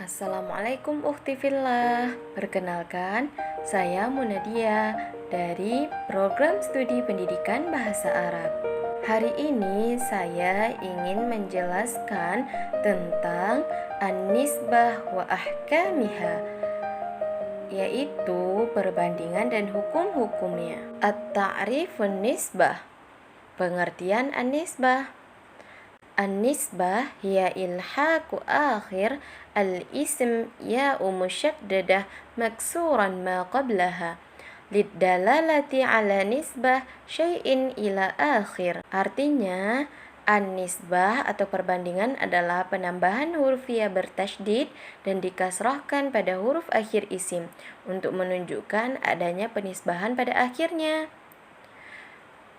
Assalamualaikum ukhti fillah. Perkenalkan, saya Munadia dari Program Studi Pendidikan Bahasa Arab. Hari ini saya ingin menjelaskan tentang an-nisbah wa ahkamiha, yaitu perbandingan dan hukum-hukumnya. At-ta'rifun nisbah. Pengertian an-nisbah. An-nisbah hiya ilhaku akhir al-ism ya'u musyaddadah maksuran ma qablaha liddalalati ala nisbah syai'in ila akhir. Artinya, an-nisbah atau perbandingan adalah penambahan huruf ya bertasydid dan dikasrahkan pada huruf akhir isim untuk menunjukkan adanya penisbahan pada akhirnya.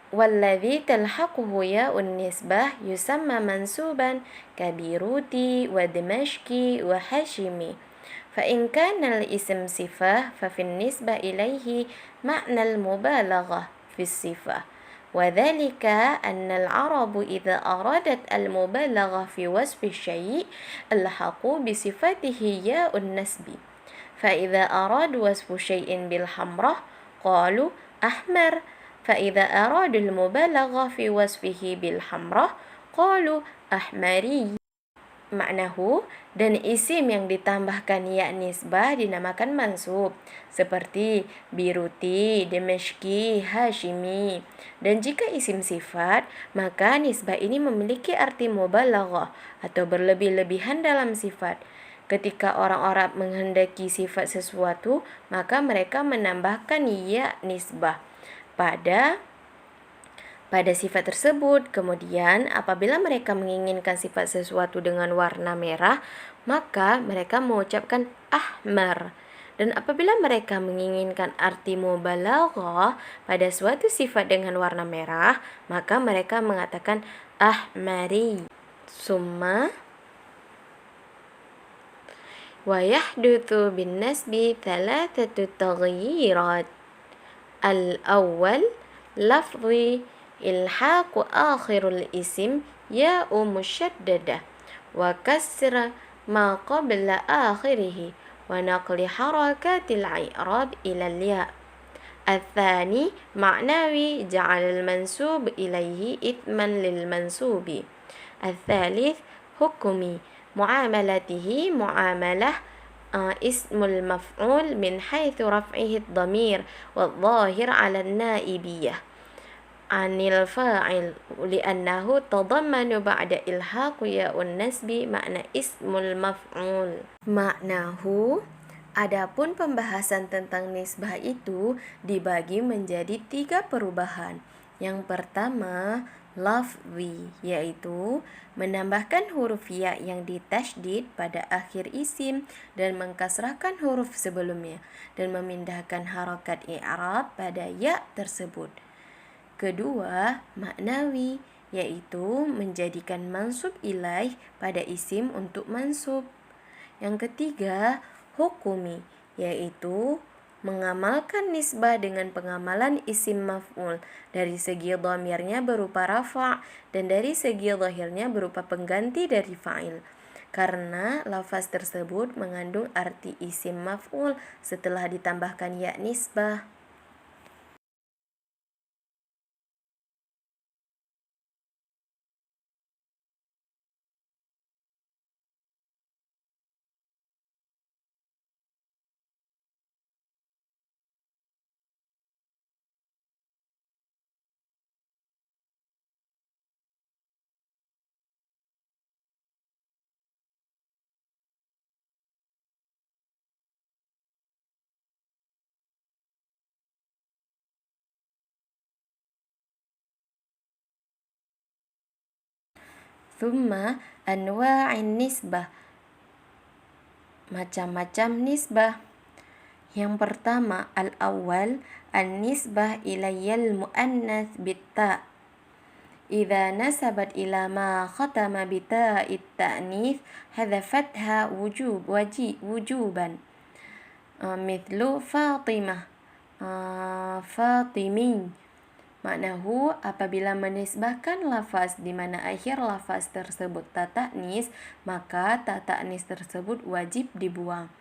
والذي تلحقه ياء النسبة يسمى منسوبا كبيروتي ودمشقي وحاشمي فإن كان الاسم صفة ففي النسبة إليه معنى المبالغة في الصفة وذلك أن العرب إذا أرادت المبالغة في وصف الشيء ألحقوا بصفته ياء النسب فإذا أرادوا وصف شيء بالحمرة قالوا أحمر فإذا أرادوا المبالغة في وصفه بالحمرة قالوا أحمري. Maknahu, dan isim yang ditambahkan ya nisbah dinamakan mansub, seperti Biruti, Dimashqi, Hashimi. Dan jika isim sifat, maka nisbah ini memiliki arti mubalaghah atau berlebih-lebihan dalam sifat. Ketika orang Arab menghendaki sifat sesuatu, maka mereka menambahkan ya nisbah pada sifat tersebut. Kemudian apabila mereka menginginkan sifat sesuatu dengan warna merah, maka mereka mengucapkan ahmar. Dan apabila mereka menginginkan arti mubalaghah pada suatu sifat dengan warna merah, maka mereka mengatakan ahmari. Summa wa yahdutsu bin nasbi thalathatu taghyirat. Al-awwal lafzi ilhaqu akhirul isim ya'u musyaddada wa kasra ma qabla akhirih wa naqli harakatil i'rab ila al-ya'. الثاني معنوي جعل المنسوب إليه إثما للمنسوب. الثالث حكمي معاملته معاملة اسم المفعول من حيث رفعه الضمير والظاهر على النائبية عن الفاعل لأنه تضمن بعد إلحاق ياء النسب معنى اسم المفعول. Maknahu, adapun pembahasan tentang nisbah itu dibagi menjadi 3 perubahan. Yang pertama, lafzi, yaitu menambahkan huruf ya yang ditasydid pada akhir isim dan mengkasrahkan huruf sebelumnya dan memindahkan harakat i'rab pada ya tersebut. Kedua, maknawi, yaitu menjadikan mansub ilaih pada isim untuk mansub. Yang ketiga, hukumi, yaitu mengamalkan nisbah dengan pengamalan isim maf'ul dari segi dhamirnya berupa rafa' dan dari segi zahirnya berupa pengganti dari fa'il, karena lafaz tersebut mengandung arti isim maf'ul setelah ditambahkan ya nisbah. Thumma anwa'in nisbah, macam-macam nisbah. Yang pertama, al-awwal an-nisbah ilayal mu'annats bit-ta' idza nasabat ila ma khatama bita'it ta'nits hadzafatha wujuban mithlu Fatimah, Fatimi, Maknahu, apabila menisbahkan lafaz di mana akhir lafaz tersebut ta ta'nis, maka ta ta'nis tersebut wajib dibuang.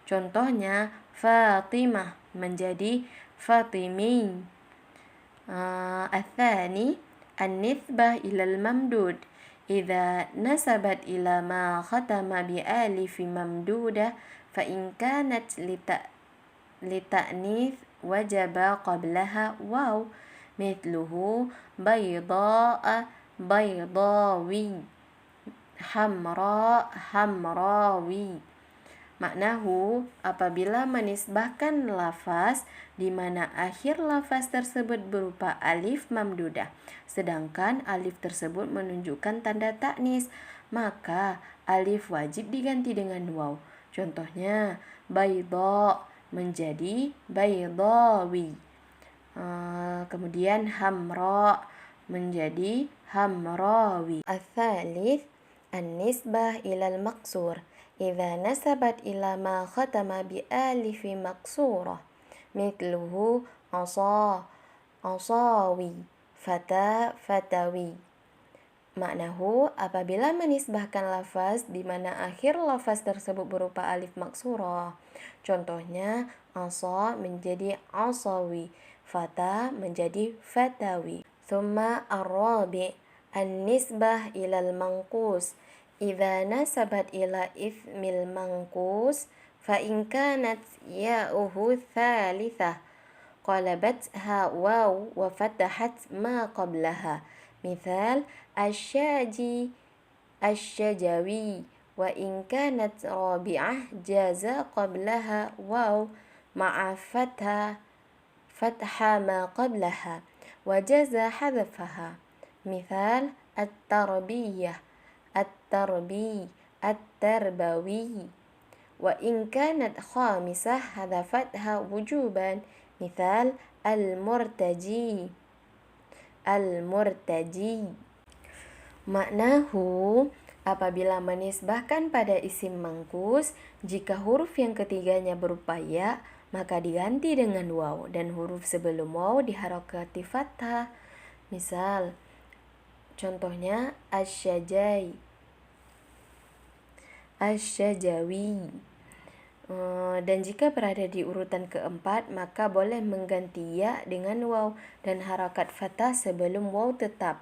Contohnya, Fatimah menjadi Fatimi. Al-thani, an-nisbah ilal mamdud. Idza nasabat ila ma khatama bi alif mamdudah fa in kanat lita'nits wajaba qablaha waw. Mithluhu bayda'a baydawi, hamra hamrawi. Maknahu, apabila menisbahkan lafaz di mana akhir lafaz tersebut berupa alif mamdudah, sedangkan alif tersebut menunjukkan tanda ta'nis, maka alif wajib diganti dengan waw. Contohnya, bayda menjadi baydawi. Kemudian hamra menjadi hamrawi. Al-thalith, an-nisbah ilal maqsur. Idza nasabat ila ma khatama bi alif maqsurah. Mithluhu asa asawi, fata fatawi. Maknahu, apabila menisbahkan lafaz di mana akhir lafaz tersebut berupa alif maksurah. Contohnya, asa menjadi asawi, fata menjadi fatawi. Thumma ar-rabi' an-nisbah ilal manqus. Idza nasabat ila ismil manqus fa in kanat ya'uhu thalithah qalabatha waw wa fatahat ma qablaha. Misal asyaji asyajawi wa in kanat rabi'ah jaza qablaha waw ma'a fatha ma qablaha wa jaza hadfaha. Misal at-tarbiyah at-tarbi at-tarbawi wa in kanat khamisah hadafatha wujuban. Misal al-murtaji al-murtaji. Maknahu, apabila menisbahkan pada isim mangkus, jika huruf yang ketiganya berupa ya, maka diganti dengan waw dan huruf sebelum waw diharokati fathah. Misal, contohnya asyajai asyajawi. Dan jika berada di urutan keempat, maka boleh mengganti ya dengan waw dan harakat fathah sebelum waw tetap,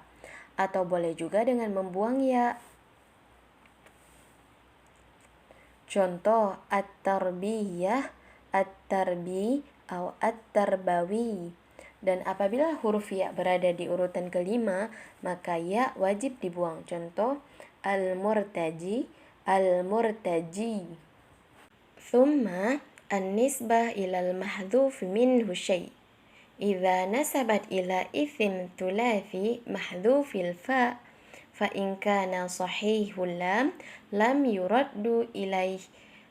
atau boleh juga dengan membuang ya. Contoh, at-tarbiyah at-tarbi atau at-tarbawi. Dan apabila huruf ya berada di urutan kelima, maka ya wajib dibuang. Contoh, al-murtaji al-murtaji. Thumma an-nisbah ilal mahdhuf minhu syai'. Idza nasabat ila isim thulathi mahdhufil fa in kana sahihul lam yuraddu ilaih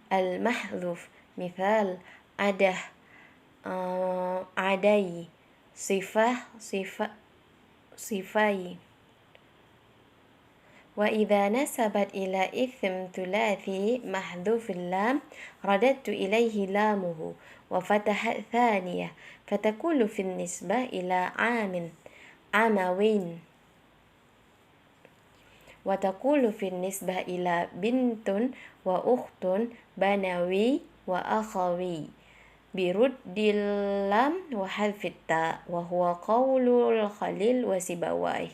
al-mahdhuf. Misal adah adai sifai. Wa idza nasabat ila isim thulathi mahdhufil lam radattu ilaihi lamuhu wa fatahat thaniyah fatakulu fin nisbah ila amin amawin wa taqulu fin nisbah ila bintun wa ukhtun banawi wa akhawi biruddil lam wa hadfit ta wa huwa qaulul khalil wa sibawai.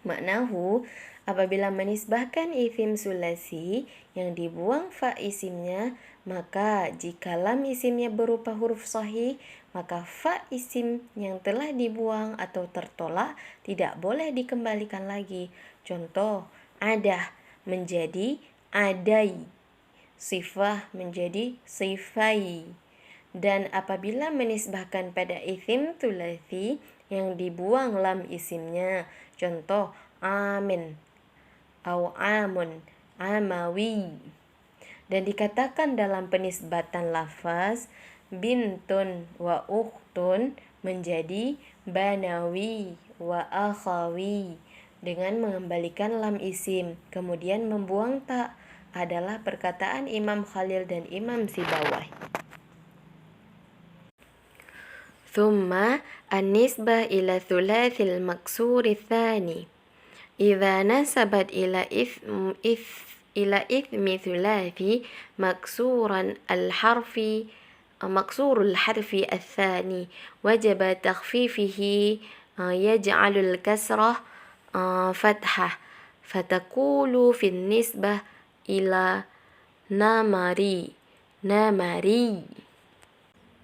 Maknahu, apabila menisbahkan isim sulasi yang dibuang fa isimnya, maka jika lam isimnya berupa huruf sahih, maka fa isim yang telah dibuang atau tertolak tidak boleh dikembalikan lagi. Contoh, adah menjadi adai, sifah menjadi sifai. Dan apabila menisbahkan pada isim thulathi yang dibuang lam isimnya, contoh amin atau amun amawi. Dan dikatakan dalam penisbatan lafaz bintun wa ukhtun menjadi banawi wa akhawi dengan mengembalikan lam isim kemudian membuang ta, adalah perkataan Imam Khalil dan Imam Sibawai. ثم النسبة إلى الثلاثي المكسور الثاني إذا نسبت إلى اسم ثلاثي مكسور الحرف الثاني وجب تخفيفه يجعل الكسرة فتحة فتقول في النسبة إلى namari.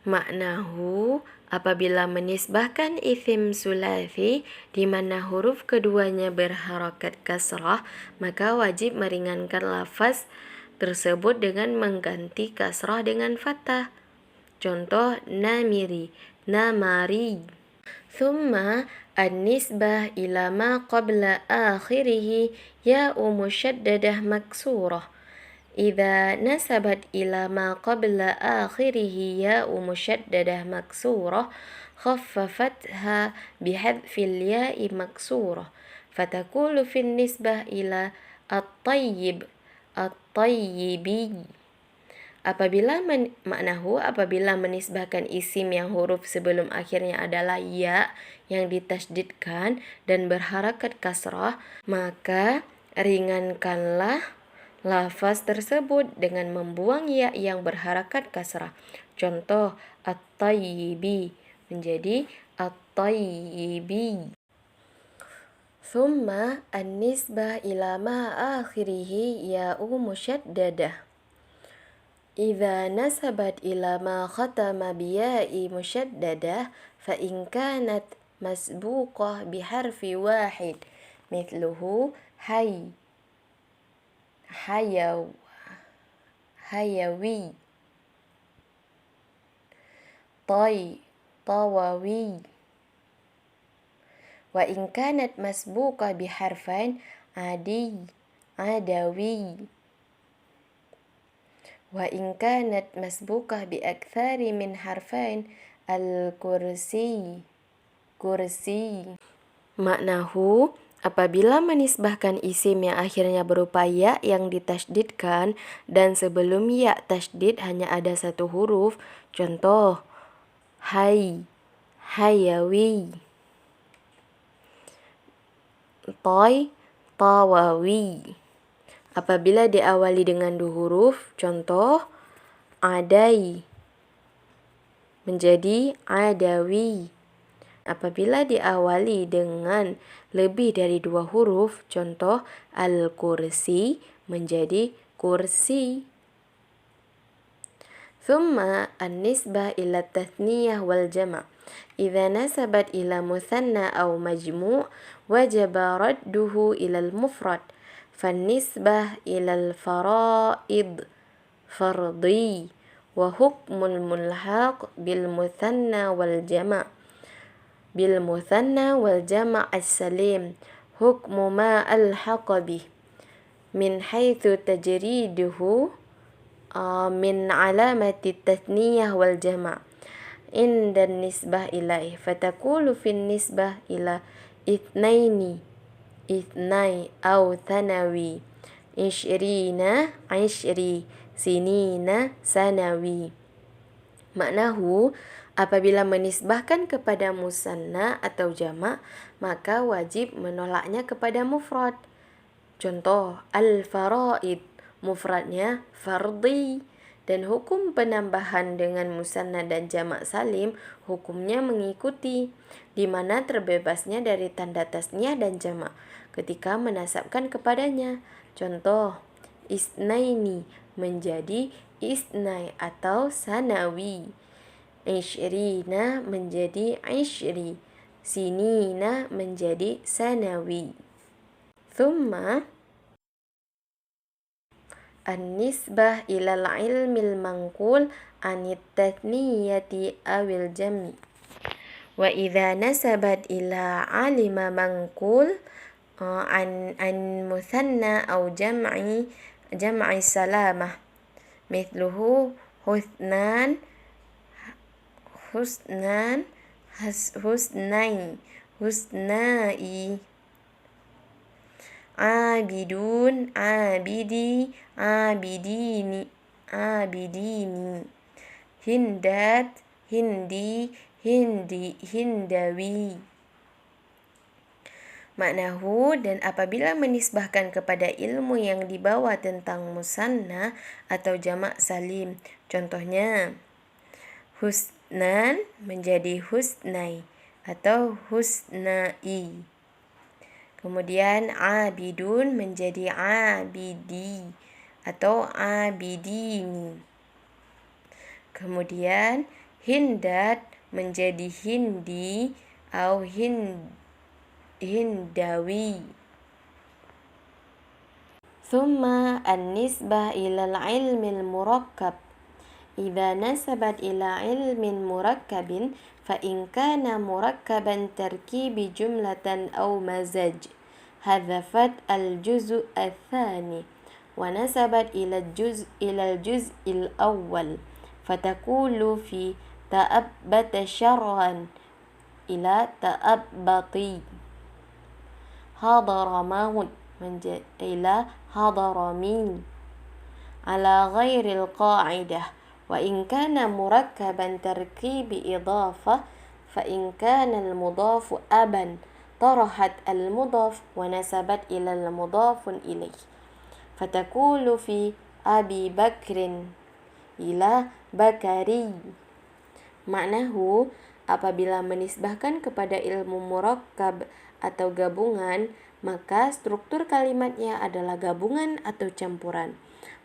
Maknahu, apabila menisbahkan isim sulasi di mana huruf keduanya berharakat kasrah, maka wajib meringankan lafaz tersebut dengan mengganti kasrah dengan fathah. Contoh namari. Thumma an-nisbah ila ma qabla akhirih ya'u musyaddadah maksurah. إذا نسبت إلى ما قبل آخره ياء مشددة مكسورة خففتها بحذف الياء مكسورة فتقول في النسبة إلى الطيبي. Apabila menisbahkan isim yang huruf sebelum akhirnya adalah ya yang ditasydidkan dan berharakat kasrah, maka ringankanlah lafaz tersebut dengan membuang ya yang berharakat kasrah. Contoh at-tayyibi menjadi at-tayyibi. Thumma an-nisbah ila ma akhirih ya'u musyaddadah. Idza nasabat ila ma khatama biya'i musyaddadah fa in kanat masbuqah biharfi wahid mithluhu hayawi, tawawi. Wa in kanat masbuqah biharfain adawi. Wa in kanat masbuqah bi aktsari min harfain al-kursi. Maknahu, apabila menisbahkan isim yang akhirnya berupa ya yang ditasydidkan dan sebelum ya tasydid hanya ada satu huruf, contoh hayawi, tawawi. Apabila diawali dengan dua huruf, contoh adai menjadi adawi. Apabila diawali dengan lebih dari dua huruf, contoh al-kursi menjadi kursi. Thumma an-nisbah ila tathniyah wal jama'. Idza nasabat ila muthanna aw majmu' wajaba radduhu ila al-mufrad. Fan-nisbah ila al-fara'id fardi wa hukmul mulhaq bil muthanna wal jama'. Bil muthanna wal jama' as-salim hukmu ma alhaqa bih min haitsu tajriduhu min alamati tathniyah wal jama' inda nisbah ilaih fatakulu fin nisbah ila ithnai au thanawi ishrina ishri sinina sanawi. Maknahu, apabila menisbahkan kepada musanna atau jamak, maka wajib menolaknya kepada mufrad. Contoh, al-faraid, mufradnya fardi. Dan hukum penambahan dengan musanna dan jamak salim, hukumnya mengikuti, di mana terbebasnya dari tanda tasniyah dan jamak ketika menasabkan kepadanya. Contoh, isnaini menjadi isnai atau sanawi. Ishrina menjadi ishri. Sinina menjadi sanawi. Thumma an-nisbah ilal ilmil manqul anit tathniyati awil jami. Wa idza nasabat ila alima manqul an muthanna aw jam'i salamah mithluhu husnai abidun abidi abidini hindat hindi hindawi. Maknahu, dan apabila menisbahkan kepada ilmu yang dibawa tentang musanna atau jamak salim. Contohnya, husnan menjadi husnai atau husnai. Kemudian abidun menjadi abidi atau abidini. Kemudian hindat menjadi hindi atau hindawi. Thumma an-nisbah ila al-ilm al-murakkab. Idza nasabat ila ilmin murakkabin fa in kana murakkaban tarkibi jumlatan aw mazaj hadhafat al-juz' al-thani wa nasabat ila al-juz' al-awwal fatakulu fi ta'abbata syarhan ila ta'abbati. Hadara maut ila hadaramin ala ghairil qa'idah wa in kana murakkaban tarkibi idafah fa in kana al-mudafu aban tarahat al-mudaf wa nasabat ila al-mudafun ilaih fatakulu fi abi bakrin ila bakari. Maknahu, apabila menisbahkan kepada ilmu murakkab atau gabungan, maka struktur kalimatnya adalah gabungan atau campuran.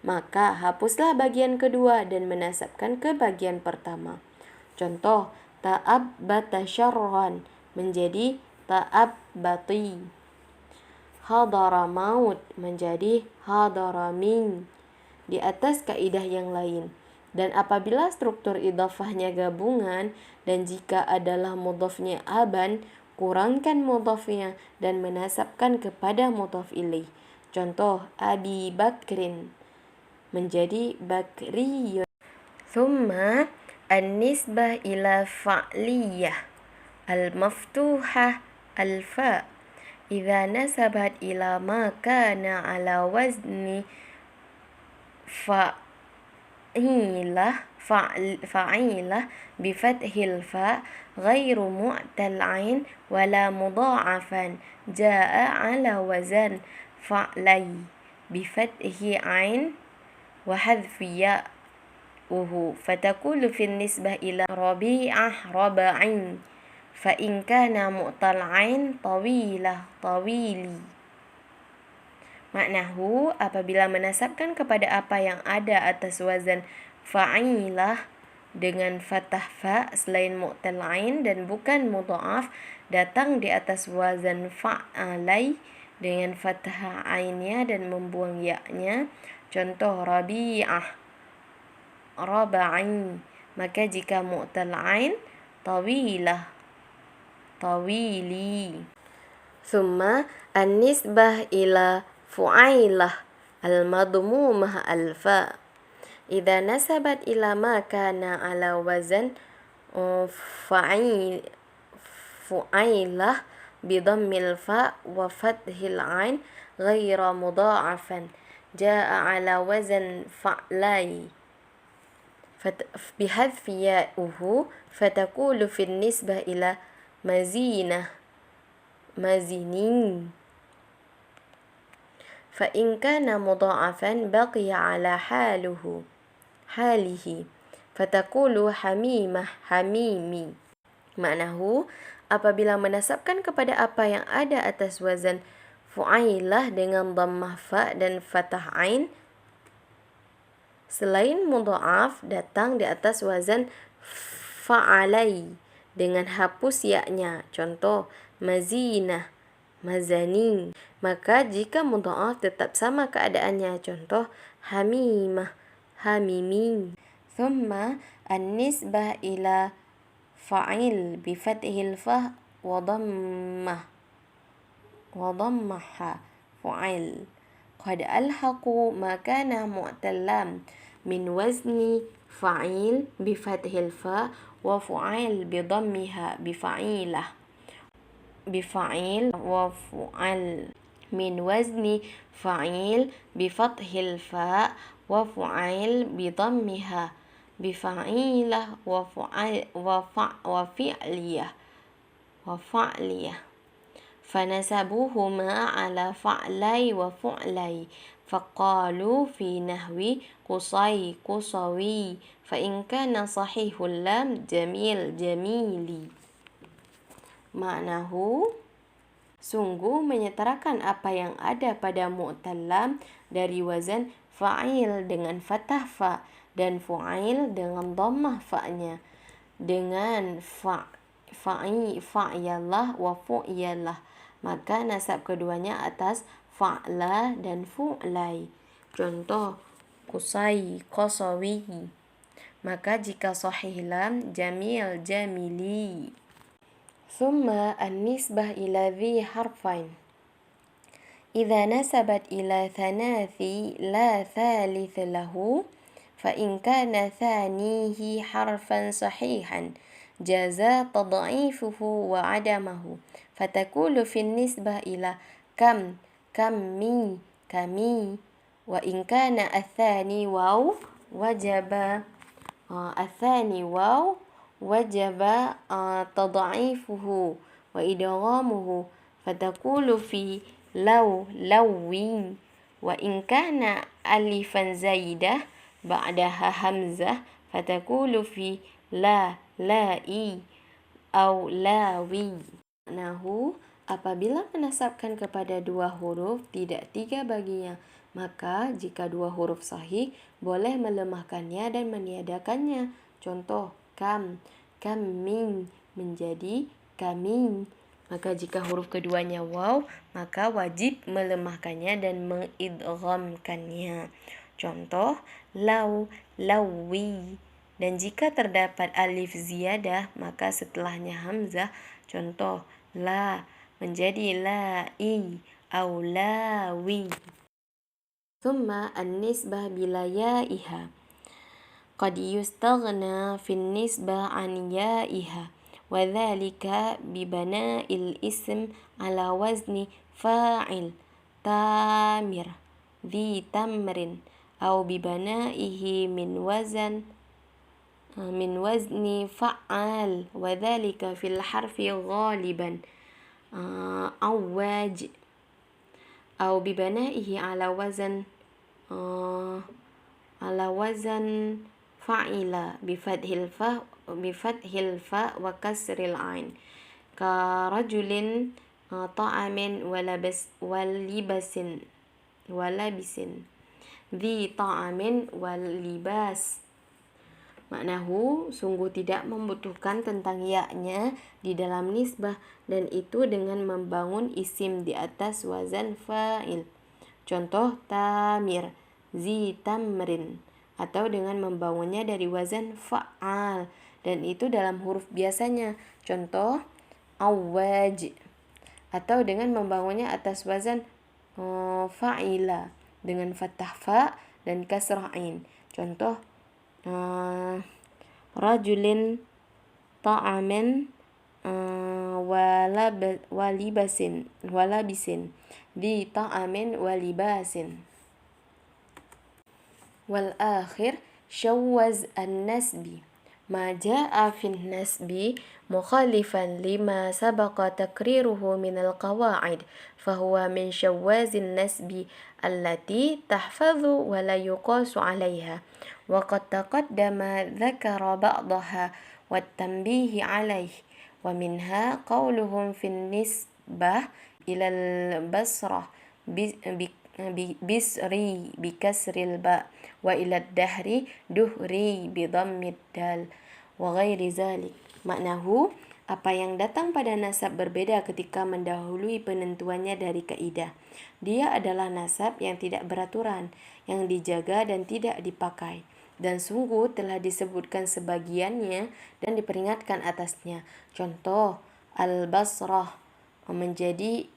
Maka hapuslah bagian kedua dan menasabkan ke bagian pertama. Contoh, ta'abbata syarran menjadi ta'abbati. Hadara maut menjadi hadaramin di atas kaidah yang lain. Dan apabila struktur idhafahnya gabungan dan jika adalah mudhafnya aban, kurangkan mudhafnya dan menasabkan kepada mudhaf ilaih. Contoh, Abi Bakrin menjadi Bakriyun. Thumma an-nisbah ila fa'liyah al-maftuhah al-fa' idza nasabat ila ma kana ala wazni fa'ilah bifathil fa ghairu mu'tal ain wala mudha'afan jaa ala wazan fa'lai bifathi ain wa hadfi ya'uhu fatakulu fi nisbah ila rabi'ah raba'in fa in kana mu'tal ain tawilah tawili. Maknahu, apabila menasabkan kepada apa yang ada atas wazan fa'ilah dengan fathah fa selain mu'tal ain dan bukan mudha'af datang di atas wazan fa'alai dengan fathah ainnya dan membuang ya-nya. Contoh, rabi'ah raba'in. Maka jika mu'tal ain tawilah tawili. Thumma an-nisbah ila fu'ailah al-madmumah al-fa' idza nasabat ila ma kana ala wazan fu'ailah bi dhammil fa' wa fathil ain ghaira mudha'afan jaa ala wazan fa'lai bihadfi ya'uhu fatakulu fi nisbah ila mazinah mazinin. فإن كان مضاعفا بقي على حاله فتقول حميمة حميمي. Maknahu, apabila menasabkan kepada apa yang ada atas wazan fu'ailah dengan dhammah fa dan fathah ain selain mudha'af datang di atas wazan fa'alai dengan hapus ya-nya. Contoh, mazinah mazanin. Maka jika mudha'af tetap sama keadaannya. Contoh, hamimah hamimin. Thumma an-nisbah ila fa'il bi fathil fa wa dhammaha fa'il qad alhaqu ma kana mu'tallam min wazni fa'il bi fathil fa wa fa'il bi dhammiha bi fa'ilah بفعيل وفعل من وزن فعيل بفتح الفاء وفعل بضمها بفعيلة وفعلية فنسبوهما على فعلي وفعلي فقالوا في نحو قصي قصوي فإن كان صحيح اللام جميل جميلي. Maknahu, sungguh menyetarakan apa yang ada pada mu'tal lam dari wazan fa'il dengan fathah fa dan fu'ail dengan dhammah fa'nya dengan fa'yalah wa fu'yalah, maka nasab keduanya atas fa'la dan fu'lai. Contoh qusay qasawi, maka jika sahih lam jamil jamili. ثم النسبة إلى ذي حرفين إذا نسبت إلى ثلاثي لا ثالث له فإن كان ثانيه حرفا صحيحا جاز تضعيفه وعدمه فتقول في النسبة إلى كم كمي كمي وإن كان الثاني واو وجب تضعيفه وإدغامه فتقول في لوي وإن كان ألفا زايدة بعدها همزة فتقول في لائي أو لاوي. Nahu, apabila menasabkan kepada dua huruf tidak tiga baginya, maka jika dua huruf sahih boleh melemahkannya dan meniadakannya. Contoh kamin menjadi kami. Maka jika huruf keduanya waw, maka wajib melemahkannya dan mengidghamkannya. Contoh lawi. Dan jika terdapat alif ziyadah, maka setelahnya hamzah. Contoh la menjadi lai au lawi. Thumma an-nisbah bila ya'iha قد يستغنى في النسبة عن يائها وذلك ببناء الاسم على وزن فاعل تامر ذي تمر أو ببنائه من وزن فعال وذلك في الحرف غالبا عواج أو ببنائه على وزن fa'ila bifadhil fa wa kasril ain karajulin ta'amin walabisin dhi ta'amin walibas. Maknahu, sungguh tidak membutuhkan tentang ya-nya di dalam nisbah, dan itu dengan membangun isim di atas wazan fa'il. Contoh tamir zi tamrin, atau dengan membangunnya dari wazan fa'al, dan itu dalam huruf biasanya. Contoh awaj, atau dengan membangunnya atas wazan fa'ila dengan fathah fa dan kasrah ain. Contoh rajulin ta'amin walabisin di ta'amin walibasin. والآخر شوز النسب ما جاء في النسب مخالفا لما سبق تقريره من القواعد فهو من شواذ النسب التي تحفظ ولا يقاس عليها وقد تقدم ذكر بعضها والتنبيه عليه ومنها قولهم في النسبة إلى البصرة bisri bikasril ba wa ila dahri duhri bidhammid dal wa ghairi zalik. Maknahu, apa yang datang pada nasab berbeda ketika mendahului penentuannya dari kaidah. Dia adalah nasab yang tidak beraturan, yang dijaga dan tidak dipakai, dan sungguh telah disebutkan sebagiannya dan diperingatkan atasnya. Contoh al-basrah menjadi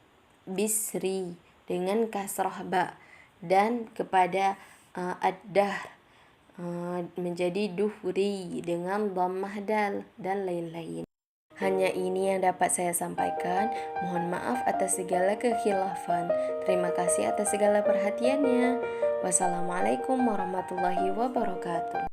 bisri dengan kasrah ba, dan kepada ad-dahr menjadi duhri dengan dhammah dal, dan lain-lain. Hanya ini yang dapat saya sampaikan. Mohon maaf atas segala kekhilafan. Terima kasih atas segala perhatiannya. Wassalamualaikum warahmatullahi wabarakatuh.